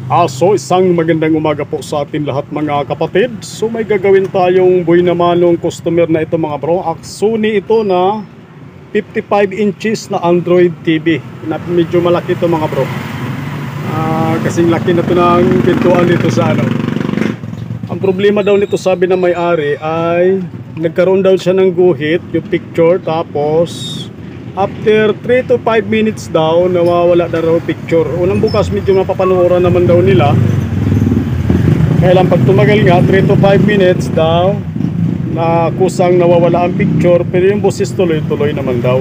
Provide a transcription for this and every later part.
So isang magandang umaga po sa atin lahat mga kapatid. So may gagawin tayong buhay na manong customer na ito mga bro. Sony ito na 55 inches na Android TV na medyo malaki ito mga bro. Kasing laki na ito ng pintuan dito sa ano. Ang problema daw nito, sabi na may-ari, ay nagkaroon daw siya ng guhit yung picture, tapos after 3 to 5 minutes daw nawawala na raw picture. Unang bukas medyo mapapanuoran naman daw nila, kaya lang pag tumagal nga 3 to 5 minutes daw na kusang nawawala ang picture, pero yung boses tuloy-tuloy naman daw.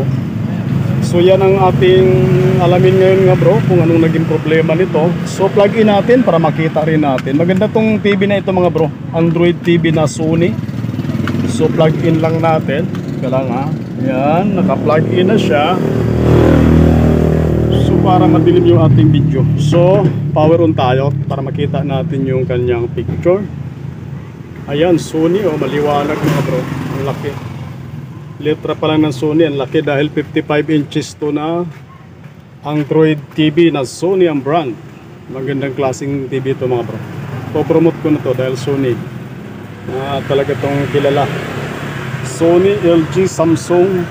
So yan ang ating alamin ngayon nga bro, kung anong naging problema nito. So plug in natin para makita rin natin. Maganda tong TV na ito mga bro, Android TV na Sony. So plug in lang natin. Lang ha, yan, naka-plug in na siya. So para madilim yung ating video, so power on tayo para makita natin yung kanyang picture. Ayan, Sony, oh, maliwanag mga bro, ang laki. Letra pa lang ng Sony, ang laki dahil 55 inches to na Android TV na Sony ang brand. Magandang klaseng TV ito mga bro. Po-promote ko na to dahil Sony talaga tong kilala. Sony, LG, Samsung,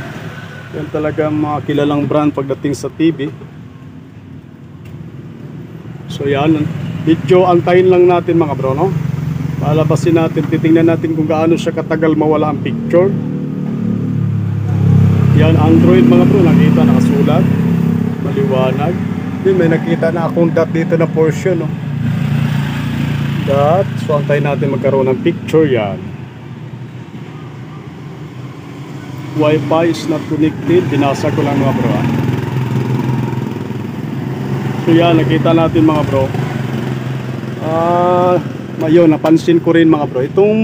yan talaga mga kilalang brand pagdating sa TV. So yan, video antayin lang natin mga bro, no? Palabasin natin, titingnan natin kung gaano siya katagal mawala ang picture. Yan, Android mga bro, nakita, nakasulat, maliwanag. Then may nakita na akong dot dito na portion, no? Dot, so antayin natin magkaroon ng picture. Yan, Wi-Fi is not connected. Binasa ko lang mga bro. So yan, nakita natin mga bro. Ayun, napansin ko rin mga bro, itong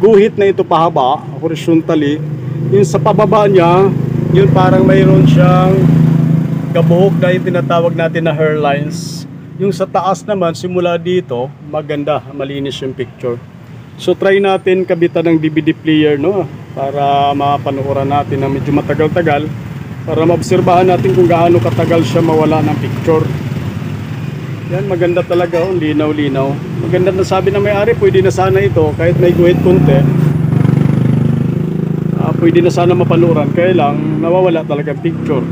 guhit na ito pahaba, horizontally, yung sa pababa niya, yun parang mayroon siyang gabuhok na yung tinatawag natin na hairlines. Yung sa taas naman, simula dito, maganda, malinis yung picture. So try natin kabitan ng DVD player, no, para mapanooran natin na medyo matagal-tagal, para maobserbahan natin kung gaano katagal siya mawala ng picture. Yan, maganda talaga, oh, linaw-linaw. Maganda na, sabi na may-ari, pwede na sana ito kahit may guhit konti. Pwede na sana mapanooran, kaya lang nawawala talaga picture.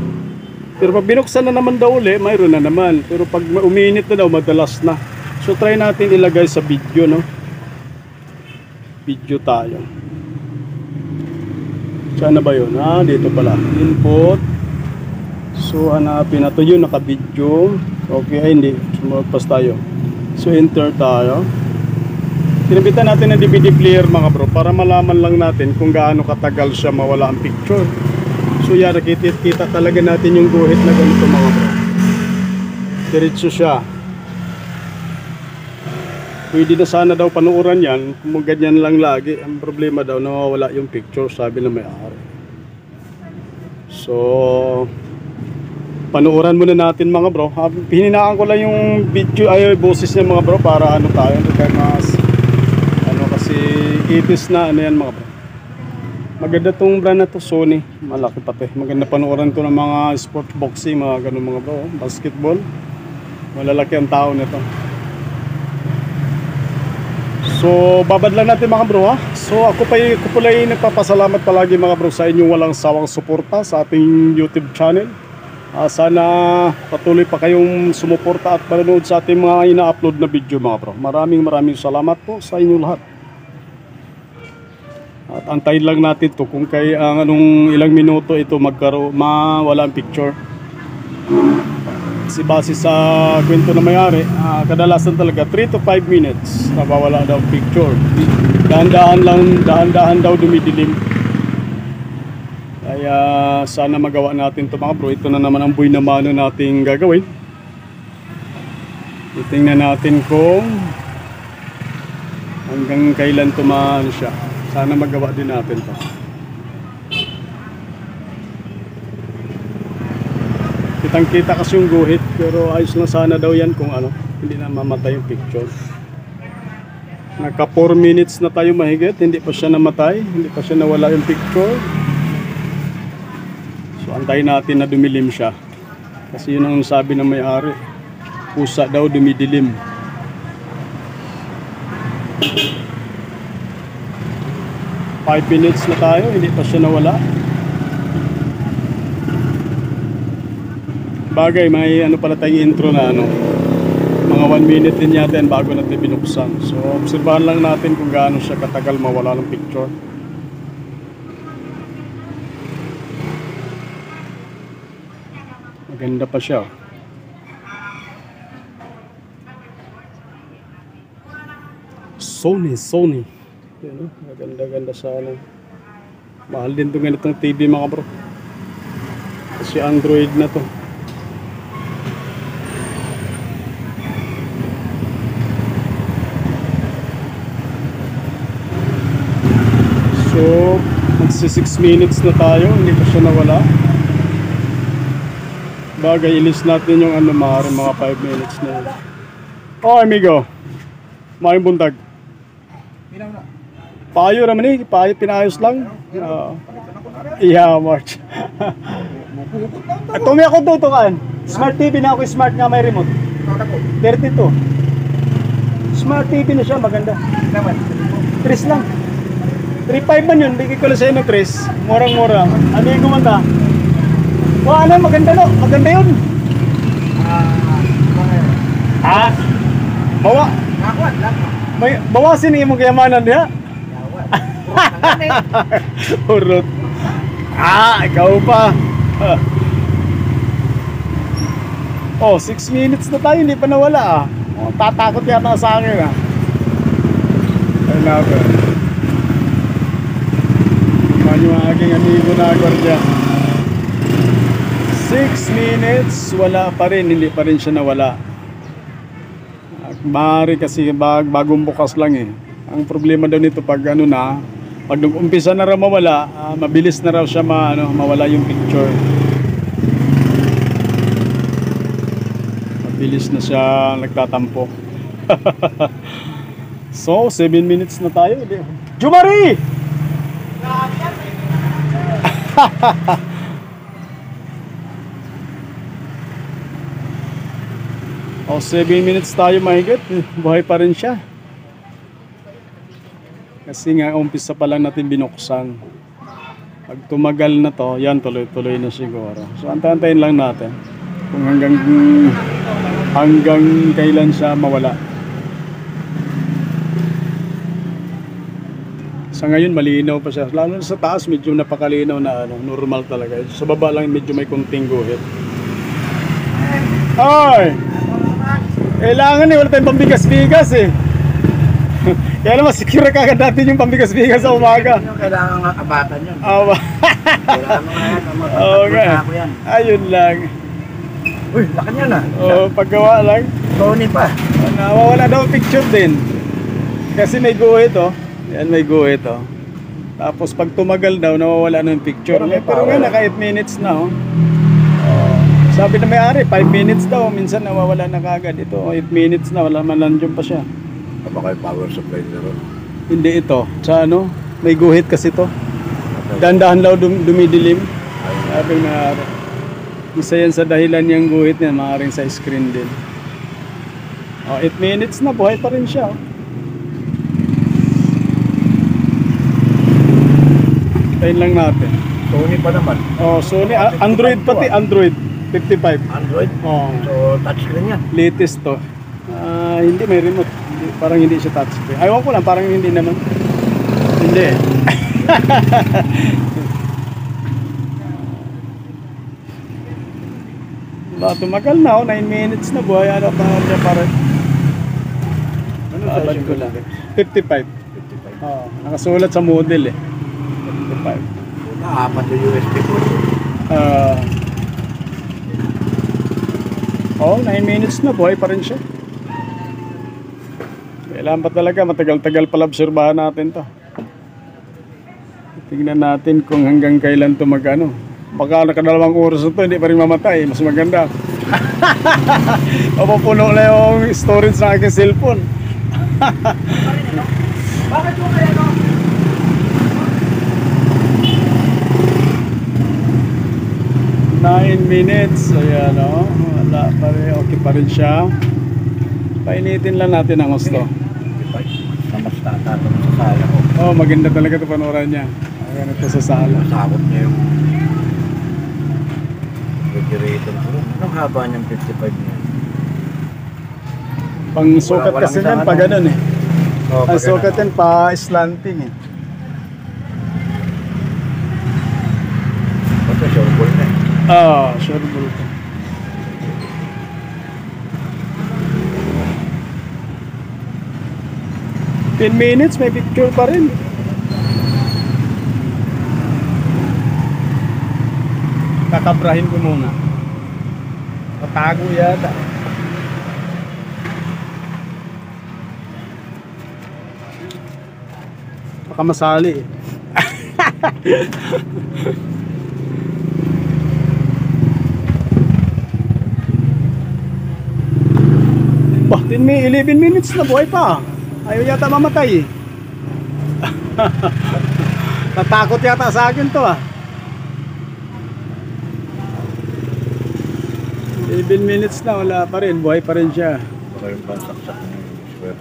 Pero pag binuksan na naman daw uli, mayroon na naman. Pero pag uminit na daw, madalas na. So try natin ilagay sa video, no. Video tayo. Saan na ba yun? Dito pala, input. So hanapin na to, yun, naka-video. Okay, hindi, sumagpas tayo. So enter tayo. Tinabitan natin ng DVD player mga bro, para malaman lang natin kung gaano katagal siya mawala ang picture. So yan, nakikita talaga natin yung guhit na ganito mga bro. Diretso siya. Pwede na sana daw panuoran yan kung ganyan lang lagi. Ang problema daw, nawawala yung picture, sabi na may-ari. So panuoran muna natin mga bro. Hininaan ko lang yung video, ay boses niya mga bro, para ano tayo, kaya mas ano, kasi itis na ano yan mga bro. Maganda tong brand na to, Sony, malaki pati. Maganda panuoran to ng mga sport boxing, mga ganun mga bro, basketball. Malalaki ang tao nito. So babad lang natin mga bro, ha. So ako pala nagpapasalamat palagi mga bro sa inyong walang sawang suporta sa ating YouTube channel. Sana patuloy pa kayong sumuporta at manonood sa ating mga ina-upload na video mga bro. Maraming salamat po sa inyong lahat. At antayin lang natin to kung anong ilang minuto ito mawala ang picture. Kasi base sa kwento na may-ari, kadalasan talaga 3 to 5 minutes nawawala daw picture. Dahan-dahan daw dumidilim. Kaya sana magawa natin ito mga bro. Ito na naman ang buhay na mano nating gagawin. Titingnan natin kung hanggang kailan tumaan siya. Sana magawa din natin ito. Kitang-kita kasi yung guhit, pero ayos lang sana daw yan kung ano, hindi na mamatay yung picture. Naka 4 minutes na tayo mahigit, hindi pa siya namatay, hindi pa siya nawala yung picture. So antayin natin na dumilim siya. Kasi yun ang sabi ng may-ari, pusa daw dumidilim. 5 minutes na tayo, hindi pa siya nawala. Bagay, may ano pala tayong intro na ano, mga 1 minute din yata yan bago natin binuksan. So obserbahan lang natin kung gaano siya katagal mawala ng picture. Maganda pa siya. Sony. Yan, maganda-ganda sana. Mahal din itong ganitong TV mga bro. Kasi Android na to. So, magsi 6 minutes na tayo. Hindi pa siya nawala. Bagay, ilis natin yung ano, maaaring mga 5 minutes na yun. Oh, amigo. Maayong buntag. Payo naman eh. Payo, pinayos lang. Yeah, March. At tumi ako tutukan. Smart TV na ako. Smart nga may remote. 32. Smart TV na siya. Maganda. 3 lang. 3.5 man yun. Bigay ko lang sa'yo ng 3. Murang-mura. Amigo man ta. Wah, ano, maganda no. Maganda yun. Bawa. Bawasin yung kayamanan niya. Urot. Ikaw pa. Oh, 6 minutes na tayo. Hindi pa nawala Oh, tatakot yata sa akin Ayun na ako. Yung aking amigo na gwardiya. 6 minutes, wala pa rin, hindi pa rin siya nawala. Maaari kasi bagong bukas lang Ang problema daw nito pag ano na, pag nag-umpisa na raw mawala, mabilis na raw siya mawala yung picture. Mabilis na siya nagtatampo. So, 7 minutes na tayo. Jumari! O 7 minutes tayo mahigit. Buhay pa rin siya. Kasi nga umpisa pa lang natin binuksan. Pag tumagal na to, yan tuloy-tuloy na siguro. So antayin lang natin kung hanggang kailan siya mawala. Sa ngayon malinaw pa siya. Lalo na sa taas medyo napakalinaw na normal talaga. Sa baba lang medyo may kunting guhit. Ay! Kailangan wala tayong pambigas-bigas Kaya naman secure kagad natin yung pambigas-bigas sa umaga. Kailangan nga abatan yun. Kailangan Okay. Ayun lang. Uy, laki niya na. Paggawa lang. Tony pa. Nawawala daw picture din. Kasi may guhit Yan may guhit Tapos pag tumagal daw nawawala na yung picture. Pero nga naka 8 minutes na Sabi na may-ari, 5 minutes daw. Minsan nawawala na kagad. Ito, 8 minutes na. Wala man nandiyon pa siya. Baka yung power supply na ron. Hindi ito. Sa may guhit kasi to. Dandahan daw dumidilim. Sabi na may-ari. Isa yan sa dahilan yung guhit niya. Maaaring sa screen din. 8 minutes na. Buhay pa rin siya. Tayin lang natin. Sony pa naman. Sony. Android pati. Android. 55. Android? So, touchscreen yan? Latest to. Hindi may remote. Parang hindi siya touchscreen. Ayaw ko lang, parang hindi naman. Hindi. Tumagal na 9 minutes na buhay. Ano pa siya parang. Ano ko lang. 55. Nakasulat sa model 55. Apat yung USB po. 9 minutes na, buhay pa rin siya. Kailangan pa talaga, matagal-tagal pala obserbahan natin to. Tingnan natin kung hanggang kailan to Baka nakadalawang oras na to, hindi pa rin mamatay. Mas maganda. Mapupuno na yung storage ng aking cellphone. Bakit mo kaya 9 minutes. Ayan wala pa rin. Okay pa rin siya. Painitin lang natin ang gusto. mas tatanong sa sala ko. Oh, maganda talaga ito panoorin niya. Ayan ito sa sala. Masakot niya yung refrigerator ko. Anong haba niyang 55 niya? Pang sukat Walang kasi isang yan, pa ano. ganun eh. Oh, Ang sukat yan, pa slanting eh. Ito, sure ball na eh. Sure ball ko. In minutes, may picture pa rin. Kakabrahin ko muna. Tatago yata. Baka masali eh. Bah, 11 minutes na buhay pa. Ayaw yata mamatay eh. Tatakot yata sa akin to ah. 11 minutes na, wala pa rin. Buhay pa rin siya. Baka yung pansaksak niya yung square.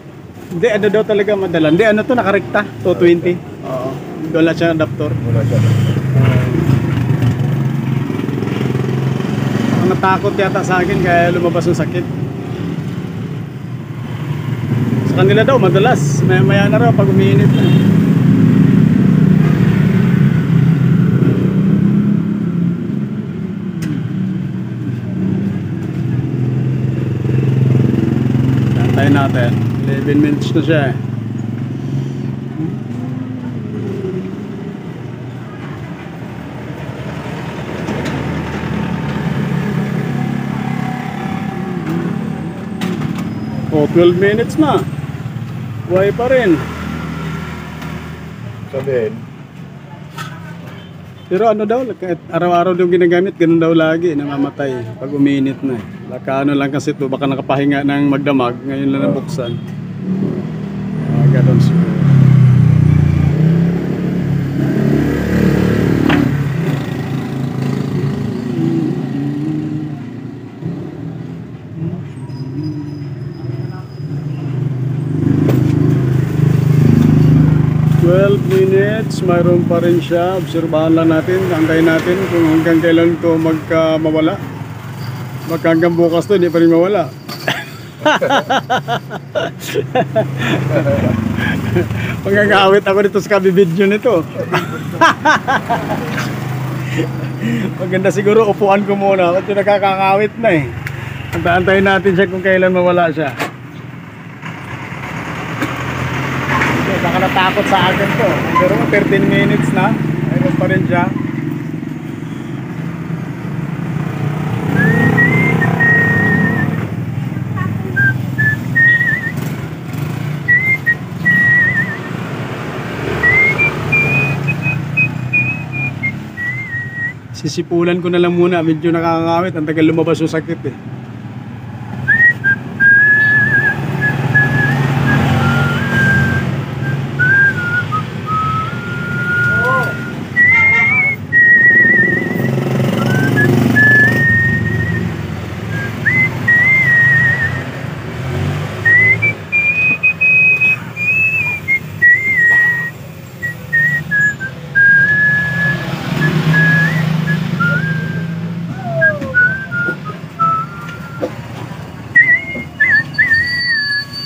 Hindi, ano daw talaga madala. Hindi, ano to, nakarekta. 220. Oo. Wala siya adaptor. Wala siya. Ang natakot yata sa akin kaya lumabas yung sakit. Sa kanila daw, madalas. Maya na raw pag umiinit na. Antayin natin. 11 minutes na siya eh. Oh, 12 minutes na. Buhay pa rin. Sabihin, Pero ano daw, kahit araw-araw daw ginagamit, ganun daw lagi, namamatay pag uminit na. Baka ano lang kasi ito, baka nakapahinga ng magdamag, ngayon lang nabuksan. Ganun siguro. Minutes, mayroon pa rin siya. Obserbahan lang natin, antayin natin kung hanggang kailan ito mawala. Baka hanggang bukas to, hindi pa rin mawala. Magkakawit ako dito sa kabibidyo nito. Maganda siguro, upuan ko muna. Kasi nakakakawit na eh. Antayin natin siya kung kailan mawala siya. Baka natakot sa akin to. Pero 13 minutes na. Ayun pa rin siya. Sisipulan ko na lang muna. Medyo nakakangawit. Ang tagal lumabas yung sakit eh.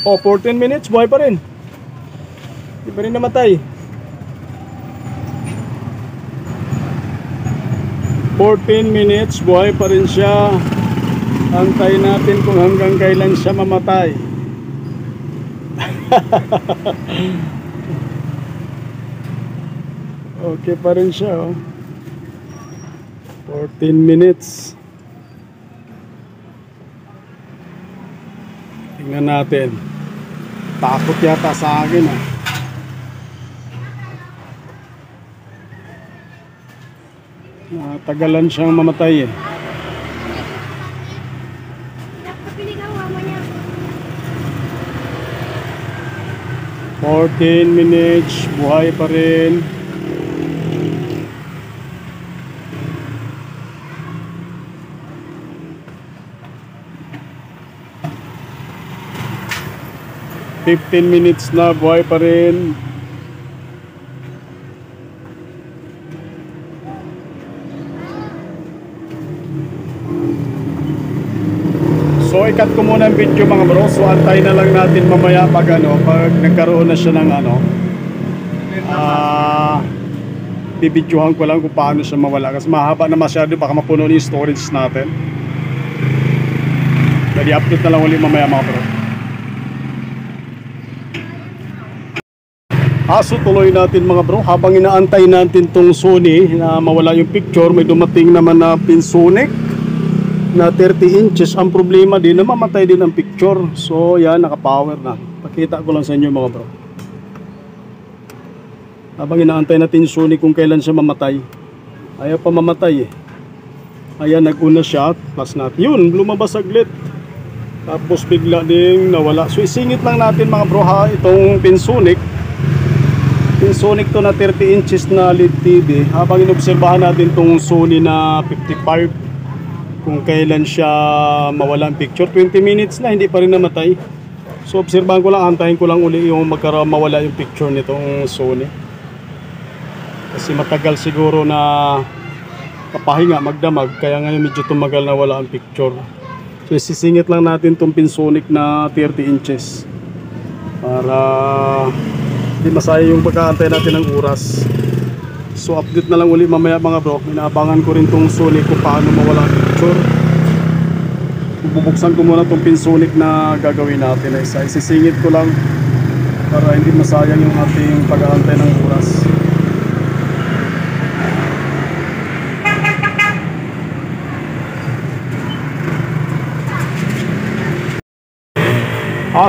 Oh, 14 minutes, buhay pa rin. Hindi pa rin namatay. 14 minutes, buhay pa rin siya. Antayin natin kung hanggang kailan siya mamatay. Okay pa rin siya, oh. 14 minutes. Tingnan natin. Takot yata sa akin ah. Natagalan siyang mamatay eh. 14 minutes, buhay pa rin. 15 minutes na, buhay pa rin. So ikat ko muna ang video mga bro. So antay na lang natin mamaya pag nagkaroon na siya ng bibidyohan ko lang kung paano siya mawala kasi mahaba na masyado, baka mapuno yung storage natin. Jadi update na lang ulit mamaya mga bro. So tuloy natin mga bro, habang inaantay natin tong Sony na mawala yung picture, may dumating naman na Pinsonic na 30 inches. Ang problema din na mamatay din ang picture. So yan, naka-power na. Pakita ko lang sa inyo mga bro. Habang inaantay natin yung Sony kung kailan siya mamatay. Ayaw pa mamatay eh. Ayan, nag-una siya. Plus natin. Yun, lumabas saglit. Tapos bigla ding nawala. So isingit lang natin mga bro ha, itong Pinsonic. Pinsonic to na 30 inches na LED TV. Habang inobserbahan natin itong Sony na 55, kung kailan siya mawala ang picture. 20 minutes na, hindi pa rin namatay. So obserbahan ko lang, antayin ko lang uli yung mawala yung picture nitong Sony. Kasi matagal siguro na kapahinga, magdamag, kaya ngayon medyo tumagal na wala ang picture. So sisingit lang natin itong Pinsonic na 30 inches para hindi masaya yung pagkaantay natin ng oras. So update na lang ulit mamaya mga bro. Inaabangan ko rin tong Sony kung paano mawala ang picture. Bubuksan ko muna tong Pinsonic na gagawin natin na isa. Isisingit ko lang para hindi masayang yung ating pag-aantay ng oras.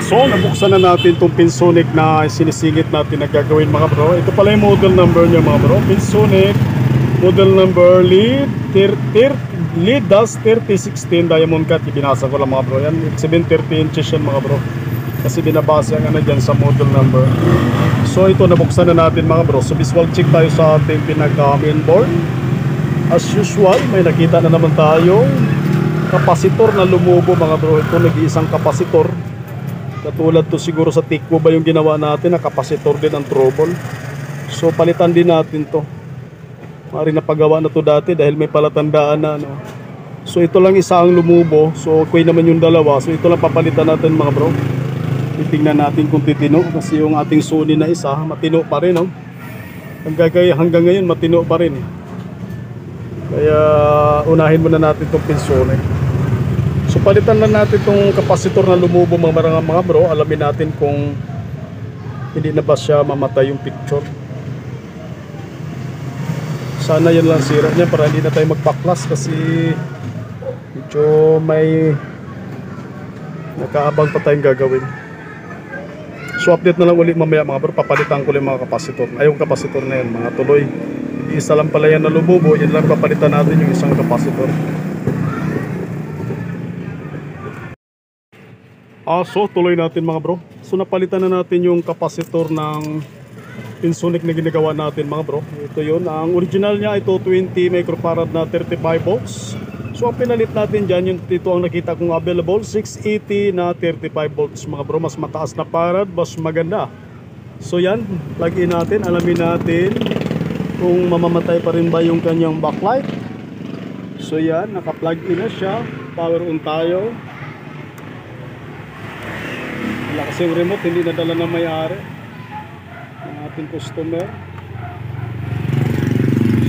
So nabuksan na natin itong Pinsonic na sinisingit natin na gagawin mga bro. Ito pala yung model number niya mga bro. Pinsonic model number LEAD-3016 Diamond Cut. Ibinasa ko lang mga bro. Yan 730 inches yan mga bro. Kasi binabasa ang dyan sa model number. So ito nabuksan na natin mga bro. So visual check tayo sa ating pinaka-main board. As usual, may nakita na naman tayong kapasitor na lumubo mga bro. Ito nag-iisang kapasitor. Katulad to siguro sa Tikbo ba yung ginawa natin na kapasitor din ang trouble. So palitan din natin to. Mari napagawa na to dati dahil may palatandaan na So ito lang isa ang lumubo. So kuy naman yung dalawa. So ito lang papalitan natin mga bro. Titingnan natin kung titino kasi yung ating Sony na isa matino pa rin hanggang ngayon matino pa rin. Kaya unahin muna natin itong Pinsonic. So palitan lang natin itong kapasitor na lumubo mga bro. Alamin natin kung hindi na ba siya mamatay yung picture. Sana yan lang sira niya para hindi na tayo magpaklas kasi medyo may nakaabang pa tayong gagawin. So update na lang ulit mamaya mga bro. Papalitan ko lang mga kapasitor. Yung kapasitor na yan mga tuloy. Isa lang pala yan na lumubo. Yan lang papalitan natin yung isang kapasitor. So tuloy natin mga bro. So napalitan na natin yung kapasitor ng Pinsonic na ginagawa natin mga bro. Ito yun. Ang original niya ito 20 microfarad na 35 volts. So ang pinalit natin dyan, yung ito ang nakita kong available 680 na 35 volts mga bro. Mas mataas na farad, mas maganda. So yan, plug in natin. Alamin natin kung mamamatay pa rin ba yung kanyang backlight. So yan, naka-plug in na siya. Power on tayo. Wala kasi yung remote, hindi nadala ng may-ari ng ating customer.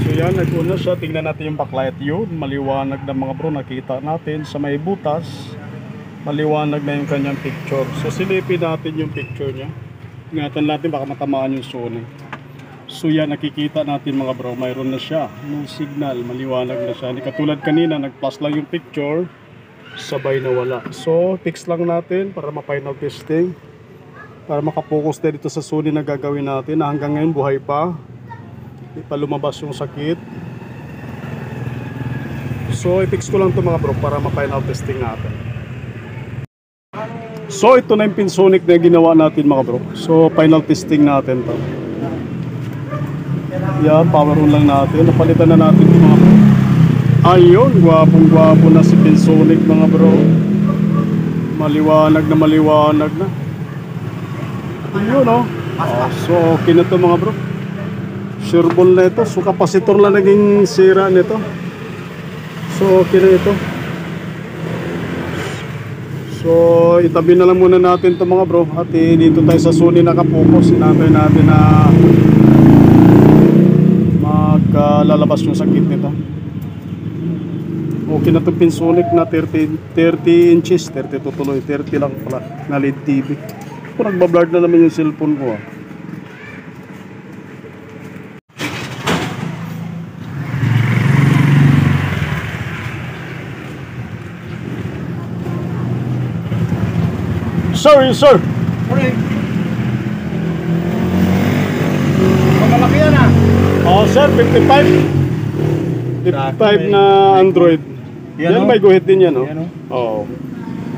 So yan, nag-una siya. Tingnan natin yung backlight yun. Maliwanag na mga bro, nakita natin sa may butas. Maliwanag na yung kanyang picture. So silipin natin yung picture niya. Ingatan natin baka matamaan yung Sony. So yan, nakikita natin mga bro, mayroon na siya. Yung signal, maliwanag na siya. Hindi katulad kanina, nag-plus lang yung picture, sabay na wala. So fix lang natin para ma-final testing, para makapokus na dito sa Sony na gagawin natin na hanggang ngayon buhay pa, hindi pa lumabas yung sakit. So i-fix ko lang ito mga bro para ma-final testing natin. So ito na yung Pinsonic na ginawa natin mga bro. So final testing natin to. Yan, power on lang natin. Napalitan na natin ito mga bro. Ayun, gwapong gwapo na si Pinsonic mga bro. Maliwanag na. Yun no. So okay na to mga bro. Sure ball na ito. So kapasitor lang naging sira nito. So okay na ito. So itabi na lang muna natin to mga bro. At dito tayo sa Sony nakapokus. Sinabay natin na maglalabas yung sakit nito. Okay na itong Pinsonic na 30 inches, 30 tutuloy, 30 lang pala na LED TV. Kung nagbablur na naman yung cellphone ko Sorry, sir. Okay. Mamalaki yan ah. Oh, sir, 55. 55 na Android. Yan may guhit din yan, no? Yan, Oo.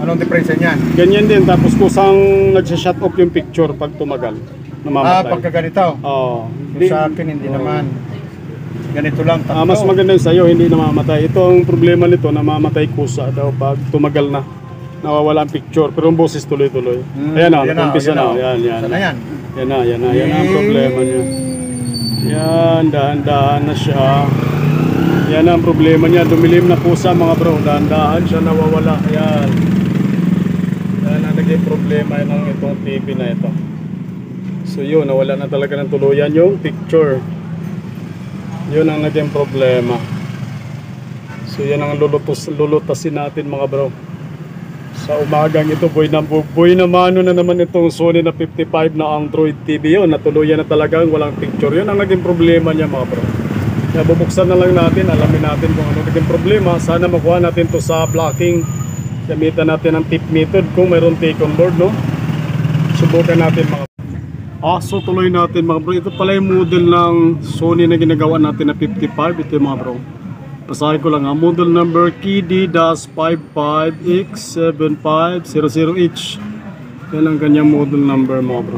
Anong diferensya niyan? Ganyan din, tapos kusang nagsa-shut off yung picture pag tumagal. Namamatay. Pagka ganito. Oo. Yung sa akin hindi naman. Ganito lang. Mas maganda sa'yo, hindi namamatay. Ito ang problema nito, namamatay kusa daw pag tumagal na. Nawawala ang picture, pero ang boses tuloy-tuloy. Ayan na, nakumpisa na. Yan. Sana yan. Yan ang problema niya. Yan, dahan-dahan na siya. Yan ang problema niya, dumilim na pusa mga bro. Dahan-dahan siya nawawala. Yan. Yan ang naging problema ng itong TV na ito. So yun, nawala na talaga ng tuluyan yung picture. Yun ang naging problema. So yan ang lulutasin natin mga bro. Sa umagang ito, boy na mano na naman itong Sony na 55 na Android TV yun. Natuluyan na talagang walang picture. Yun ang naging problema niya mga bro. Kaya bubuksan na lang natin, alamin natin kung ano naging problema. Sana makuha natin to sa blocking. Gamitan natin ang tip method kung mayroon take on board, no? Subukan natin mga so tuloy natin mga bro. Ito pala yung model ng Sony na ginagawa natin na 55. Ito yung mga bro. Basahin ko lang ha. Model number KD-55X7500H. Yan ang kanyang model number mga bro.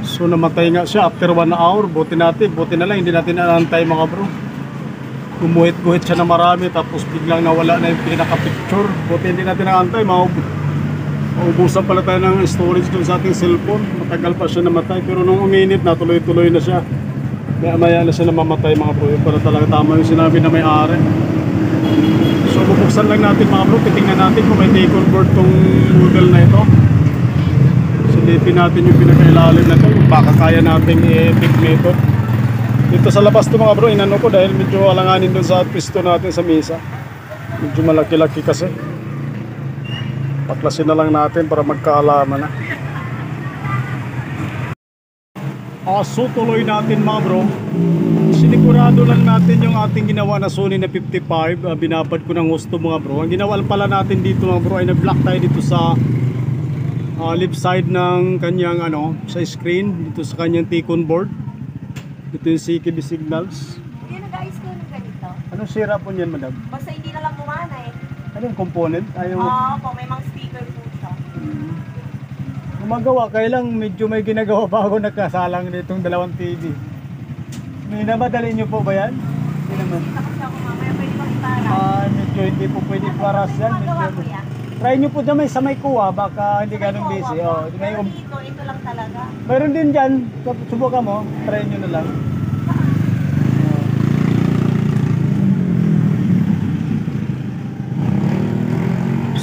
So namatay nga siya after 1 hour. Buti na lang hindi natin naantay mga bro. Gumuhit-guhit siya na marami tapos biglang nawala na yung pinaka-picture. Buti hindi natin naantay. Maubusan pala tayo ng storage dun sa ating cellphone. Matagal pa siya namatay pero nung uminit na tuloy-tuloy na siya. Maya na siya namamatay mga bro. Yung pala talaga tama yung sinabi na may-ari. So bubuksan lang natin mga bro. Titingnan natin kung may take on board tong model na ito. Silipin natin yung pinakailalim na ito. Baka kaya nating i-pick method. Dito sa labas ito mga bro. Inano ko dahil medyo alanganin dun sa pisto natin sa mesa. Medyo malaki-laki kasi. Paklasin na lang natin para magkaalaman na. So tuloy natin mga bro. Sinigurado lang natin yung ating ginawa na Sony na 55. Binabad ko ng gusto mga bro. Ang ginawa pala natin dito mga bro ay nag-block tayo dito sa left side ng kanyang sa screen. Dito sa kanyang take-on board. Dito yung CKB signals. Hindi nag-ayos ko ng ganito. Anong sira po niyan madam? Basta hindi na lang bumana eh. Ano yung component? Oo, may mga speaker po siya. Gumagawa, kaya lang medyo may ginagawa bago nagkasalang nitong dalawang TV. May namadali nyo po ba yan? Hindi naman. Kita kasi ako mamaya pwede bang ipara. Medyo hindi po pwede paras yan. Magawa ko yan. Try nyo po dyan may sa may kuha, baka hindi ganun busy. Pero dito, ito lang talaga. Mayroon din dyan, subukan mo, try nyo na lang.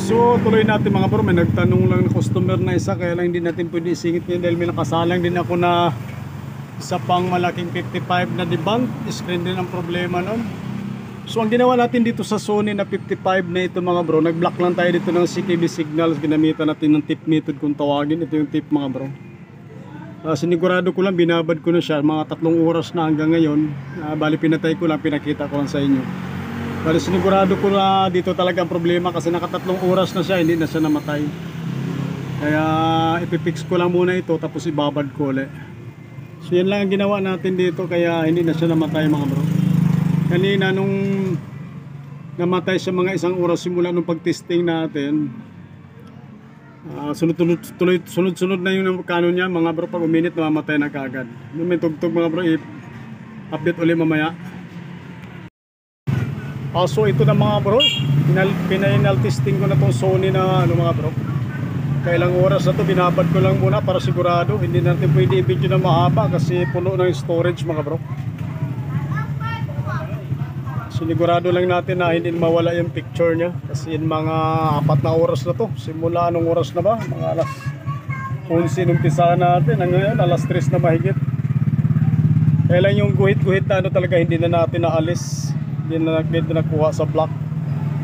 So tuloy natin mga bro, may nagtanong lang na customer na isa kaya lang hindi natin pwede isingit niya dahil may nakasalang din ako na isa pang malaking 55 na debunk. Screen din ang problema nun. So ang ginawa natin dito sa Sony na 55 na ito mga bro, nag-block lang tayo dito ng CKB signals. Ginamitan natin ng tip method kung tawagin. Ito yung tip mga bro. Sinigurado ko lang, binabad ko na siya mga 3 oras na hanggang ngayon. Bali pinatay ko lang, pinakita ko lang sa inyo. Bali sinigurado ko na dito talaga ang problema kasi naka 3 oras na siya, hindi na siya namatay. Kaya ipipix ko lang muna ito tapos ibabad ko ulit. So yan lang ang ginawa natin dito kaya hindi na siya namatay mga bro. Kanina nung namatay siya mga 1 oras simula nung pag-testing natin, sunod-sunod na yung kano niya mga bro. Pag uminit namamatay na kaagad. Nung may tugtog mga bro, update ulit mamaya. So ito na mga bro, final testing ko na tong Sony na mga bro. Nakailang oras na to, binabad ko lang muna para sigurado. Hindi natin pwede i-video na mahaba kasi puno ng storage mga bro. Sinigurado lang natin na hindi mawala yung picture niya kasi yung mga 4 na oras na to. Simula anong oras na ba? Mga alas 11 umpisa natin. Ngayon alas 3 na mahigit. Kaya lang yung guhit-guhit na ano talaga hindi na natin naalis. Hindi na nakuha sa block.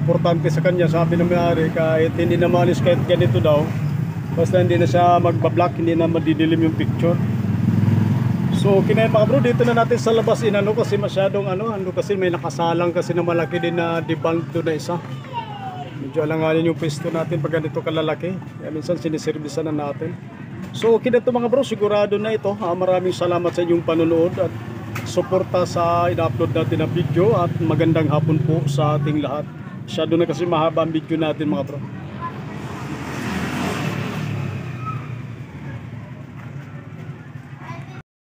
Importante sa kanya, sabi ng may-ari, kahit hindi na maalis kahit ganito daw, basta hindi na siya magbablock, hindi na madidilim yung picture. So kinain mga bro, dito na natin sa labas inano kasi masyadong ano kasi may nakasalang kasi na malaki din na debunk doon na isa. Medyo alanganin yung pwesto natin pag ganito kalalaki. Kaya minsan siniservisan na natin. So kinato mga bro, sigurado na ito. Maraming salamat sa inyong panonood at suporta sa ina-upload natin na video at magandang hapon po sa ating lahat. Masyado na kasi mahaba ang video natin mga bro.